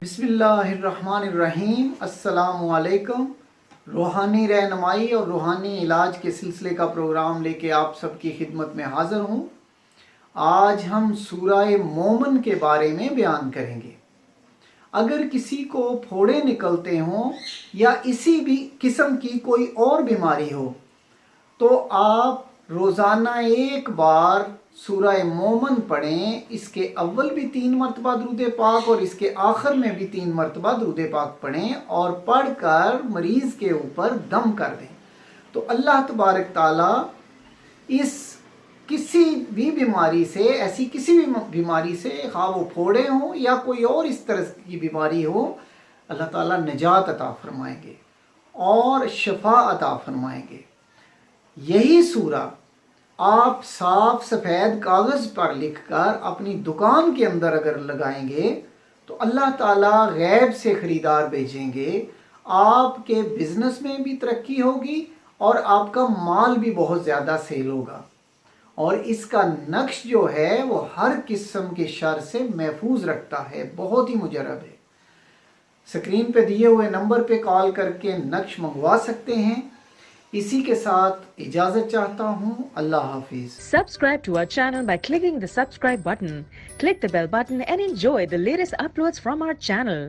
بسم اللہ الرحمن الرحیم۔ السلام علیکم۔ روحانی رہنمائی اور روحانی علاج کے سلسلے کا پروگرام لے کے آپ سب کی خدمت میں حاضر ہوں۔ آج ہم سورہ مومن کے بارے میں بیان کریں گے۔ اگر کسی کو پھوڑے نکلتے ہوں یا اسی بھی قسم کی کوئی اور بیماری ہو تو آپ روزانہ ایک بار سورہ مومن پڑھیں۔ اس کے اول بھی 3 مرتبہ درود پاک اور اس کے آخر میں بھی 3 مرتبہ درود پاک پڑھیں اور پڑھ کر مریض کے اوپر دم کر دیں تو اللہ تبارک تعالیٰ اس کسی بھی بیماری سے، ایسی کسی بھی بیماری سے، خواہ وہ پھوڑے ہوں یا کوئی اور اس طرح کی بیماری ہو، اللہ تعالیٰ نجات عطا فرمائیں گے اور شفا عطا فرمائیں گے۔ یہی سورہ آپ صاف سفید کاغذ پر لکھ کر اپنی دکان کے اندر اگر لگائیں گے تو اللہ تعالیٰ غیب سے خریدار بھیجیں گے، آپ کے بزنس میں بھی ترقی ہوگی اور آپ کا مال بھی بہت زیادہ سیل ہوگا، اور اس کا نقش جو ہے وہ ہر قسم کے شر سے محفوظ رکھتا ہے، بہت ہی مجرب ہے۔ سکرین پہ دیے ہوئے نمبر پہ کال کر کے نقش منگوا سکتے ہیں۔ اسی کے ساتھ اجازت چاہتا ہوں۔ اللہ حافظ۔ Subscribe to our channel by clicking the subscribe button. Click the bell button and enjoy the latest uploads from our channel.